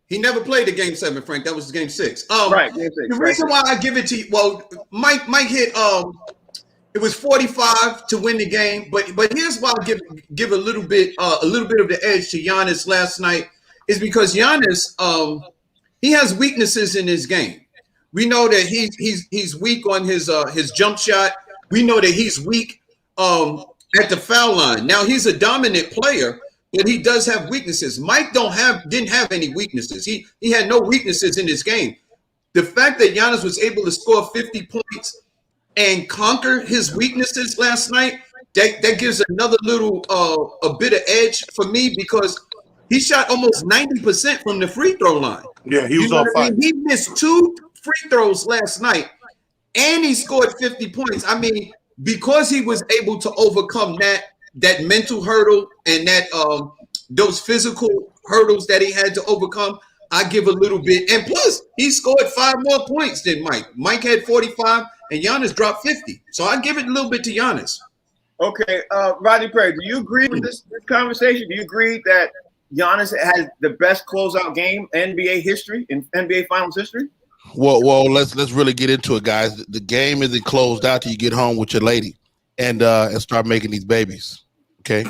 He never played the Game 7, Frank. That was Game 6. Right. Game 6, the reason why I give it to you, well, Mike hit it was 45 to win the game, but here's why I give a little bit of the edge to Giannis last night is because Giannis he has weaknesses in his game. We know that he's weak on his jump shot. We know that he's weak at the foul line. Now he's a dominant player, but he does have weaknesses. Mike didn't have any weaknesses. He had no weaknesses in his game. The fact that Giannis was able to score 50 points and conquer his weaknesses last night, that gives another little a bit of edge for me because he shot almost 90% from the free throw line. Yeah, he was on fire. He missed 2 free throws last night, and he scored 50 points. I mean, because he was able to overcome that mental hurdle and that those physical hurdles that he had to overcome, I give a little bit. And plus, he scored 5 more points than Mike. Mike had 45, and Giannis dropped 50. So I give it a little bit to Giannis. Okay, Rodney Perry, do you agree with this conversation? Do you agree that Giannis has the best closeout game in NBA history, in NBA Finals history? Well, let's really get into it, guys. The game isn't closed out till you get home with your lady and start making these babies. Okay.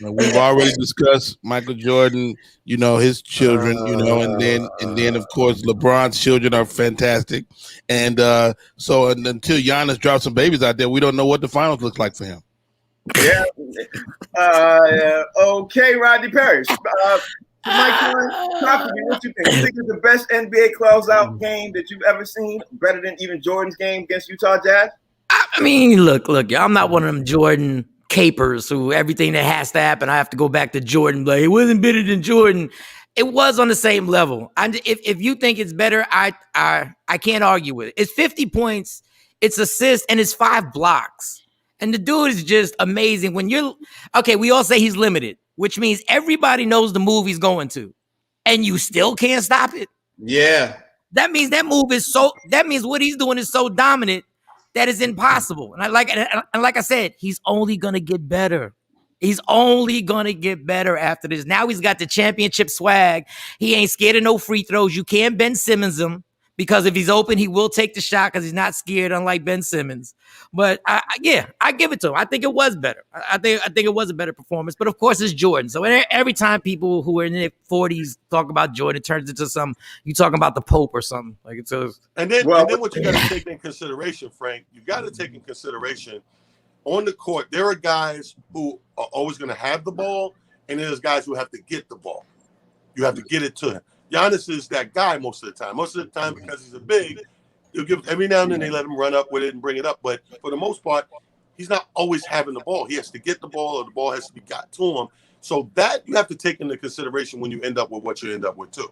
We've already discussed Michael Jordan, his children, and then of course LeBron's children are fantastic. And so until Giannis drops some babies out there, we don't know what the finals looks like for him. Yeah. Okay, Rodney Perry. Mike, talk to me. What you think? You think it's the best NBA closeout game that you've ever seen? Better than even Jordan's game against Utah Jazz? I mean, look, I'm not one of them Jordan capers who everything that has to happen, I have to go back to Jordan. Like, it wasn't better than Jordan. It was on the same level. If you think it's better, I can't argue with it. It's 50 points, it's assists, and it's 5 blocks. And the dude is just amazing. We all say he's limited, which means everybody knows the move he's going to, and you still can't stop it. Yeah. That means that means what he's doing is so dominant that is impossible. And like I said, he's only going to get better. He's only going to get better after this. Now he's got the championship swag. He ain't scared of no free throws. You can't Ben Simmons him because if he's open, he will take the shot because he's not scared, unlike Ben Simmons. But I give it to him. I think it was better. I think it was a better performance. But of course, it's Jordan. So every time people who are in their 40s talk about Jordan, it turns into you talking about the Pope or something. Like it's and then what you got to take in consideration, Frank, you got to take in consideration on the court, there are guys who are always going to have the ball, and there's guys who have to get the ball. You have to get it to him. Giannis is that guy most of the time. Most of the time, because he's a big, every now and then they let him run up with it and bring it up. But for the most part, he's not always having the ball. He has to get the ball, or the ball has to be got to him. So that you have to take into consideration when you end up with what you end up with too.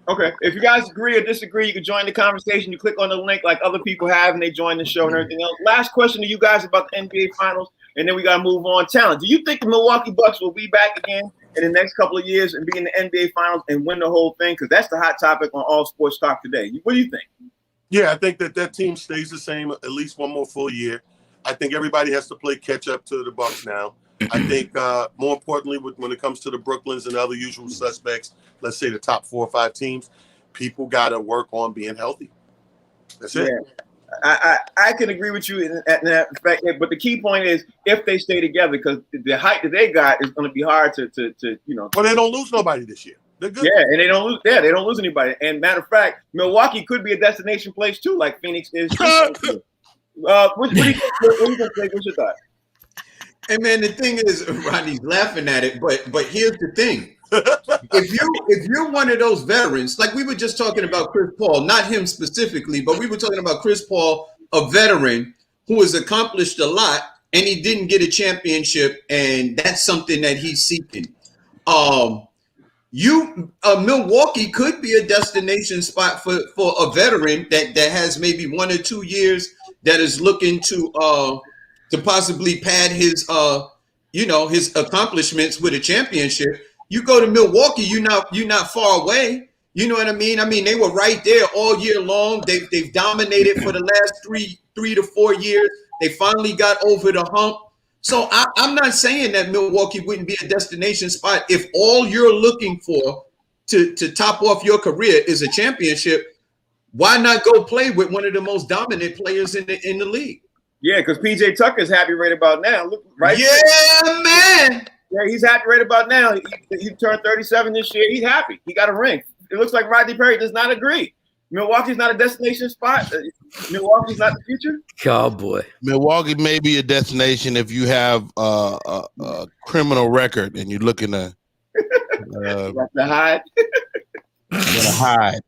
Okay. If you guys agree or disagree, you can join the conversation. You click on the link like other people have, and they join the show and everything else. Last question to you guys about the NBA Finals, and then we got to move on. Talent. Do you think the Milwaukee Bucks will be back again in the next couple of years and be in the NBA Finals and win the whole thing? Because that's the hot topic on All Sports Talk today. What do you think? Yeah, I think that team stays the same at least one more full year. I think everybody has to play catch up to the Bucks now. I think more importantly, when it comes to the Brooklyns and the other usual suspects, let's say the top 4 or 5 teams, people got to work on being healthy. That's it. I can agree with you in that fact, but the key point is if they stay together, because the height that they got is going to be hard to Well, they don't lose nobody this year. They're good. Yeah, and they don't lose. Yeah, they don't lose anybody. And matter of fact, Milwaukee could be a destination place too, like Phoenix is. What do you think? What's your thought? Hey man, the thing is, Rodney's laughing at it, but here's the thing: if you're one of those veterans, like we were just talking about Chris Paul, not him specifically, but we were talking about Chris Paul, a veteran who has accomplished a lot, and he didn't get a championship, and that's something that he's seeking. Milwaukee could be a destination spot for a veteran that has maybe 1 or 2 years that is looking to possibly pad his his accomplishments with a championship. You go to Milwaukee, you're not far away. You know what I mean? I mean, they were right there all year long. They've dominated for the last three to 4 years. They finally got over the hump. So I'm not saying that Milwaukee wouldn't be a destination spot if all you're looking for to top off your career is a championship. Why not go play with one of the most dominant players in the league? Yeah, because PJ Tucker's happy right about now. Look, right? Yeah, man. Yeah, he's happy right about now. He turned 37 this year. He's happy. He got a ring. It looks like Rodney Perry does not agree. Milwaukee's not a destination spot. Milwaukee's not the future. Oh boy, Milwaukee may be a destination if you have a criminal record and you're looking to hide. hide.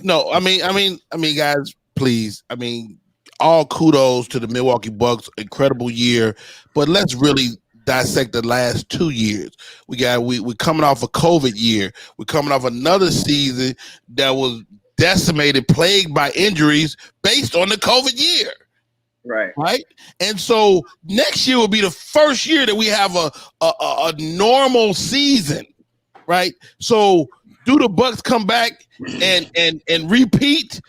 No, I mean, guys, please. I mean, all kudos to the Milwaukee Bucks. Incredible year, but let's really dissect the last 2 years. We're coming off a COVID year. We're coming off another season that was decimated, plagued by injuries based on the COVID year. Right. And so next year will be the first year that we have a normal season. Right. So do the Bucks come back and repeat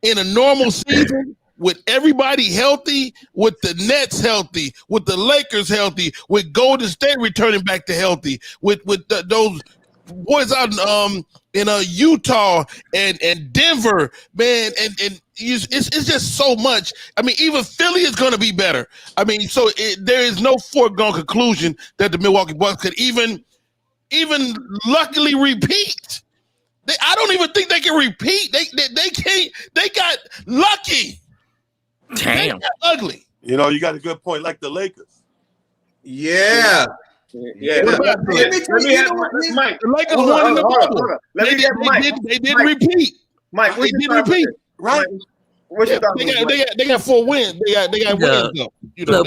in a normal season? With everybody healthy, with the Nets healthy, with the Lakers healthy, with Golden State returning back to healthy, with those boys out in Utah and Denver, man, and it's just so much. I mean, even Philly is going to be better. I mean, so there is no foregone conclusion that the Milwaukee Bucks could even luckily repeat. I don't even think they can repeat. They can't. They got lucky. Damn. Ugly. You know, you got a good point, like the Lakers. Yeah. Yeah. Let me have Mike. The Lakers won in the bubble. They did repeat. Mike, they did repeat. Right. What's your thought? They got 4 wins. They got wins though.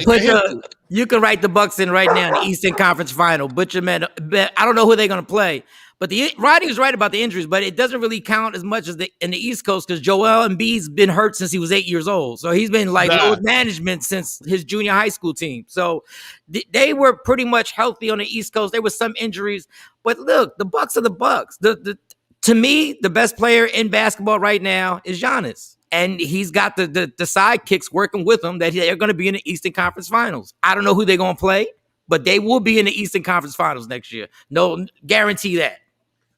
You can write the Bucks in right now in the Eastern Conference Final. Butcher man, I don't know who they're going to play. But Rodney was right about the injuries, but it doesn't really count as much as in the East Coast because Joel Embiid's been hurt since he was 8 years old. So he's been like load management since his junior high school team. So they were pretty much healthy on the East Coast. There was some injuries, but look, the Bucks are the Bucks. To me, the best player in basketball right now is Giannis. And he's got the sidekicks working with him that they're going to be in the Eastern Conference Finals. I don't know who they're going to play, but they will be in the Eastern Conference Finals next year. No, guarantee that.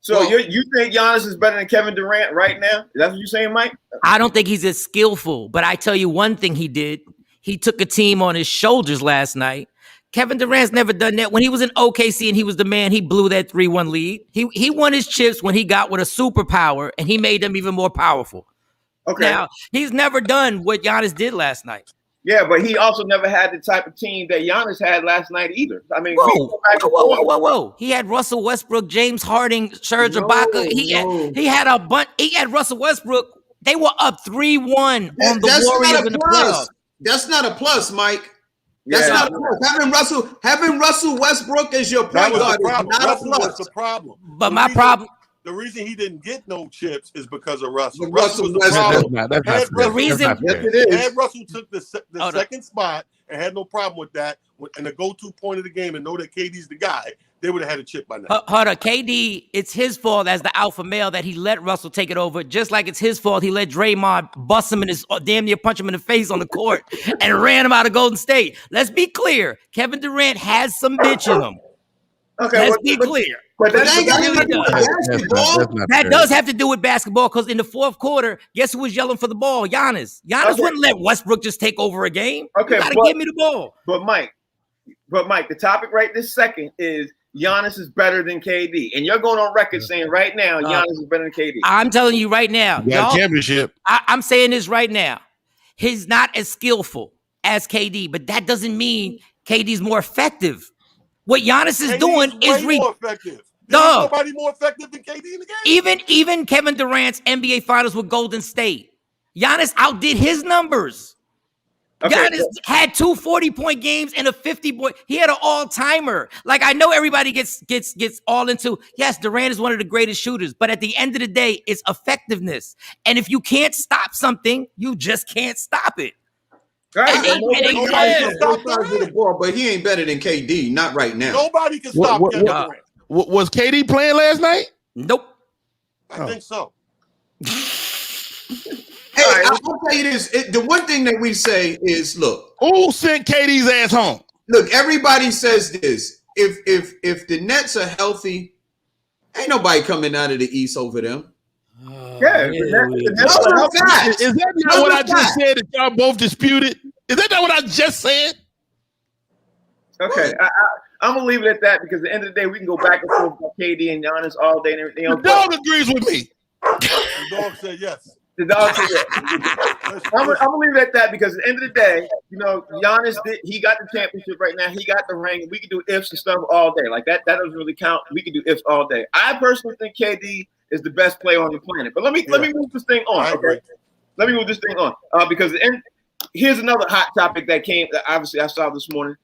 So you think Giannis is better than Kevin Durant right now? That's what you're saying, Mike? I don't think he's as skillful, but I tell you one thing he did. He took a team on his shoulders last night. Kevin Durant's never done that. When he was in OKC and he was the man, he blew that 3-1 lead. He won his chips when he got with a superpower, and he made them even more powerful. Okay. Now, he's never done what Giannis did last night. Yeah, but he also never had the type of team that Giannis had last night either. I mean, whoa. He had Russell Westbrook, James Harden, Serge Ibaka. He had a bunch. He had Russell Westbrook. They were up 3-1 on the Warriors in the playoffs. That's not a plus, Mike. That's not a plus. Having Russell Westbrook as your point guard is not a plus. Was the problem. But my problem. The reason he didn't get no chips is because of Russell. Russell was the problem. Had Russell took the second spot and had no problem with that, and the go-to point of the game, and know that KD's the guy, they would have had a chip by now. Hold on, KD, it's his fault as the alpha male that he let Russell take it over, just like it's his fault he let Draymond bust him in his, damn near punch him in the face on the court and ran him out of Golden State. Let's be clear. Kevin Durant has some bitch in him. Okay, Let's be clear. But that ain't got anything to do with basketball. That does have to do with basketball because in the fourth quarter, guess who was yelling for the ball? Giannis. Giannis wouldn't let Westbrook just take over a game. Okay, you gotta give me the ball. But Mike, the topic right this second is Giannis is better than KD, and you're going on record saying right now Giannis is better than KD. I'm telling you right now, Got a championship. I'm saying this right now. He's not as skillful as KD, but that doesn't mean KD's more effective. What Giannis is doing is more effective. There's nobody more effective than KD in the game. Even Kevin Durant's NBA Finals with Golden State, Giannis outdid his numbers. Okay, Giannis had 2 40-point games and a 50-point. He had an all-timer. Like, I know everybody gets all into, yes, Durant is one of the greatest shooters, but at the end of the day, it's effectiveness. And if you can't stop something, you just can't stop it. Right. But he ain't better than KD, not right now. Nobody can stop Kevin Durant. Was KD playing last night? Nope. I think so. Hey, I'll tell you this. The one thing that we say is, look. Who sent KD's ass home? Look, everybody says this. If the Nets are healthy, ain't nobody coming out of the East over them. Yeah. Is that not what I just said that y'all both disputed? Is that not what I just said? Okay. I'm going to leave it at that because at the end of the day, we can go back and forth about KD and Giannis all day and everything else. The dog agrees with me. The dog said yes. The dog said yes. I'm going to leave it at that because at the end of the day, Giannis, he got the championship right now. He got the ring. We can do ifs and stuff all day. Like that doesn't really count. We can do ifs all day. I personally think KD is the best player on the planet. But let me move this thing on. Okay? Let me move this thing on because here's another hot topic that obviously I saw this morning.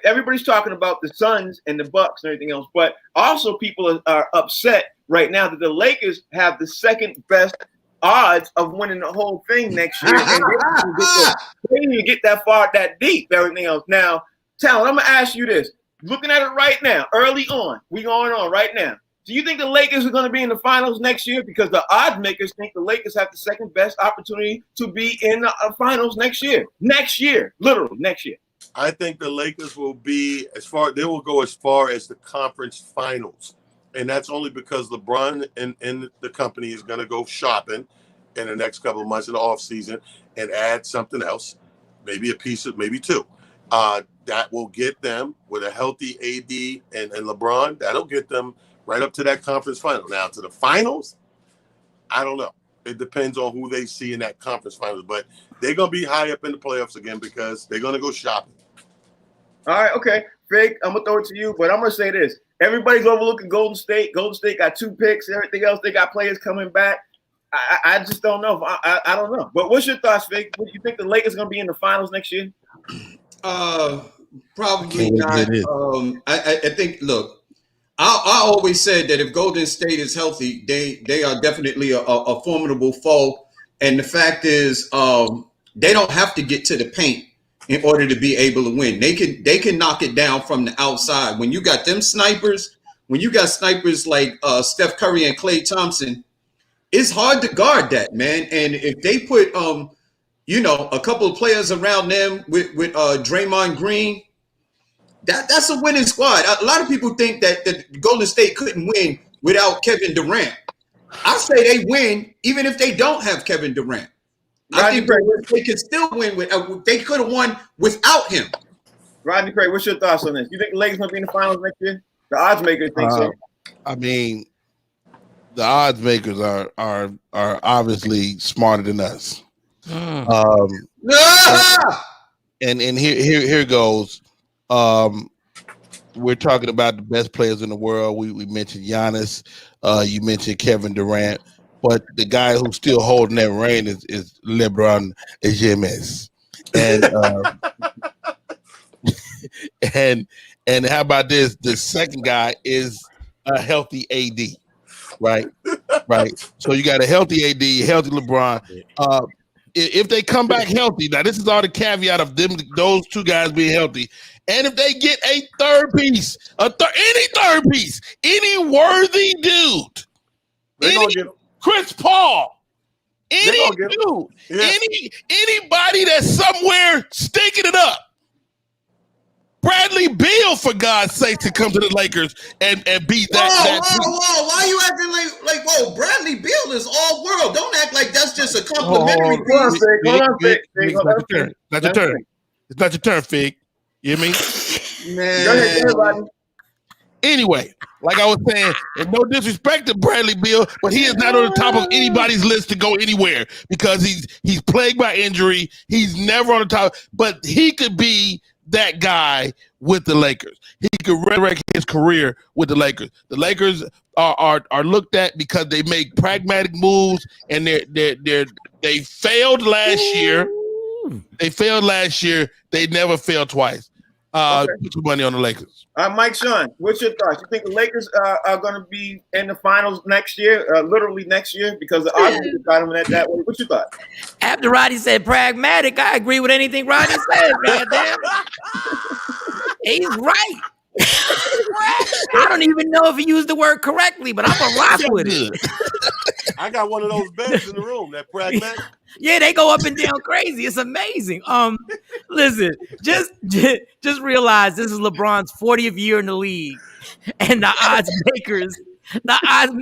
Everybody's talking about the Suns and the Bucks and everything else, but also people are upset right now that the Lakers have the second best odds of winning the whole thing next year. And they didn't even get that far, that deep, everything else. Now, Talon, I'm going to ask you this. Looking at it right now, early on, we going on right now. Do you think the Lakers are going to be in the finals next year? Because the odds makers think the Lakers have the second best opportunity to be in the finals next year. Next year, literally next year. I think the Lakers will be they will go as far as the conference finals. And that's only because LeBron and the company is going to go shopping in the next couple of months in the offseason and add something else, maybe a piece of, maybe two. That will get them with a healthy AD and LeBron. That'll get them right up to that conference final. Now, to the finals, I don't know. It depends on who they see in that conference finals. But they're going to be high up in the playoffs again because they're going to go shopping. All right, okay. Fig, I'm going to throw it to you, but I'm going to say this. Everybody's overlooking Golden State. Golden State got 2 picks. Everything else, they got players coming back. I just don't know. I don't know. But what's your thoughts, Fig? Do you think the Lakers going to be in the finals next year? Probably not. I think, look, I always said that if Golden State is healthy, they are definitely a formidable foe. And the fact is, they don't have to get to the paint in order to be able to win. They can knock it down from the outside. When you got them snipers, when you got snipers like Steph Curry and Klay Thompson, it's hard to guard that, man. And if they put a couple of players around them with Draymond Green, that's a winning squad. A lot of people think that Golden State couldn't win without Kevin Durant. I say they win even if they don't have Kevin Durant. I think they could still win they could have won without him. Rodney Craig, what's your thoughts on this? You think the Lakers going to be in the finals next year? The odds makers think so. I mean, the odds makers are obviously smarter than us. And here goes. We're talking about the best players in the world. We mentioned Giannis. You mentioned Kevin Durant. But the guy who's still holding that reign is LeBron James. And how about this? The second guy is a healthy AD, right? Right. So you got a healthy AD, healthy LeBron. if they come back healthy, now this is all the caveat of those two guys being healthy. And if they get a third piece, any third piece, any worthy dude, Chris Paul, any dude, anybody that's somewhere stinking it up. Bradley Beal, for God's sake, to come to the Lakers and beat that. Whoa! Why are you acting like whoa? Bradley Beal is all world. Don't act like that's just a complimentary piece. Fig. Not your turn. It's not your turn, Fig. You hear me? Man. Go ahead, everybody. Anyway, like I was saying, and no disrespect to Bradley Beal, but he is not on the top of anybody's list to go anywhere because he's plagued by injury. He's never on the top, but he could be that guy with the Lakers. He could resurrect his career with the Lakers. The Lakers are looked at because they make pragmatic moves, and they failed last year. They failed last year. They never failed twice. Put your money on the Lakers. Mike Sean, what's your thoughts? You think the Lakers are going to be in the finals next year, literally next year, because the argument got them that way? What's your thought? After Rodney said pragmatic, I agree with anything Rodney said. Goddamn, he's right. I don't even know if he used the word correctly, but I'm gonna rock with it. I got one of those beds in the room. That pragmatic. Yeah, they go up and down crazy. It's amazing. Listen, just realize this is LeBron's 40th year in the league, and the odds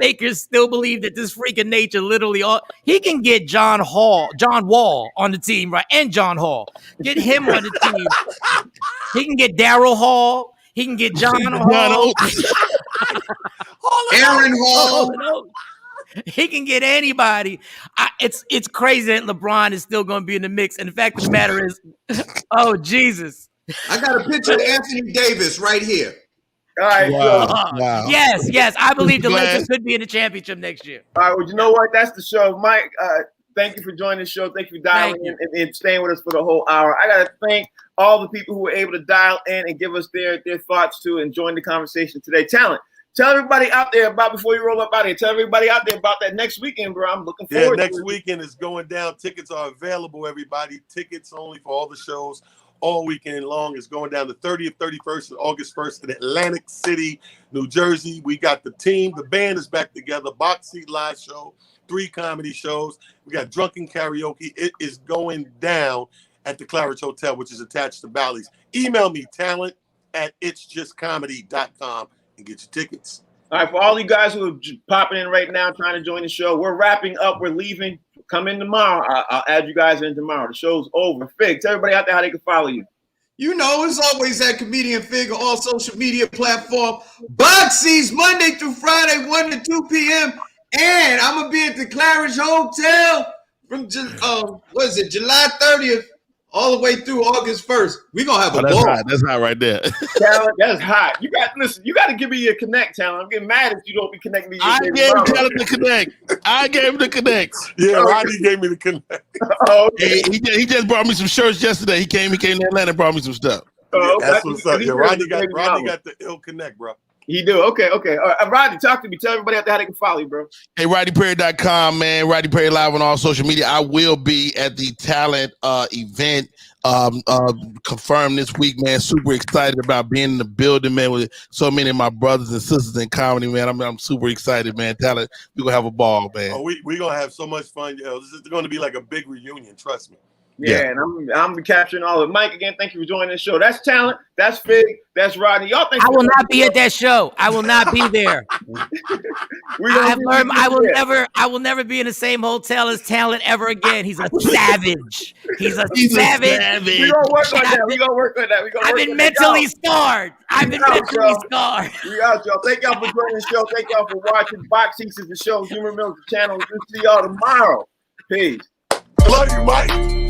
makers still believe that this freak of nature literally he can get John Wall on the team, right? And John Hall. Get him on the team. He can get Darryl Hall. He can get John Hall. Aaron Hall. He can get anybody. It's crazy that LeBron is still going to be in the mix. And the fact of the matter is, oh, Jesus. I got a picture of Anthony Davis right here. All right. Wow. Yes. I believe the Lakers could be in the championship next year. All right. Well, you know what? That's the show. Mike, thank you for joining the show. Thank you for dialing in and staying with us for the whole hour. I got to thank all the people who were able to dial in and give us their thoughts too and join the conversation today. Talent. Tell everybody out there before you roll up out here. Tell everybody out there about that next weekend, bro. I'm looking forward to it. Next weekend is going down. Tickets are available, everybody. Tickets only for all the shows all weekend long. It's going down the 30th, 31st, and August 1st in Atlantic City, New Jersey. We got the team. The band is back together. Box Seat Live Show. 3 comedy shows. We got drunken karaoke. It is going down at the Claridge Hotel, which is attached to Bally's. Email me, talent@itsjustcomedy.com. and get your tickets. All right, for all you guys who are popping in right now, trying to join the show, we're wrapping up. We're leaving. Come in tomorrow. I'll add you guys in tomorrow. The show's over. Fig, tell everybody out there how they can follow you. You know, it's always at Comedian Fig on all social media platforms. Boxies Monday through Friday, 1 to 2 p.m. And I'm going to be at the Claridge Hotel from, July 30th all the way through August 1st. We're going to have a ball. That's hot right there. Talent, that's hot. You got to give me your connect, Talent. I'm getting mad if you don't be connecting me. I gave Talent the connect. I gave him the connect. Yeah, Rodney gave me the connect. Oh, okay. He just brought me some shirts yesterday. He came to Atlanta and brought me some stuff. Oh, that's what's up. Yeah, Rodney got the ill connect, bro. He do. Okay. All right, Rodney, talk to me. Tell everybody out there how they can follow you, bro. Hey, RodneyPerry.com, man. Rodney Perry Live on all social media. I will be at the Talent event confirmed this week, man. Super excited about being in the building, man, with so many of my brothers and sisters in comedy, man. I'm super excited, man. Talent, we're going to have a ball, man. Oh, we're going to have so much fun. Yo, this is going to be like a big reunion, trust me. Yeah, and I'm capturing all of it. Mike, again, thank you for joining the show. That's Talent. That's Fig. That's Rodney. Y'all think I will not be at that show. I will not be there. I will never be in the same hotel as Talent ever again. He's a savage. He's a savage. We're gonna work on that. I've been mentally scarred. We out, y'all. Thank y'all for joining the show. Thank y'all for watching. Box Seats is the show. Humor Mills the channel. We'll see y'all tomorrow. Peace. Love you, Mike.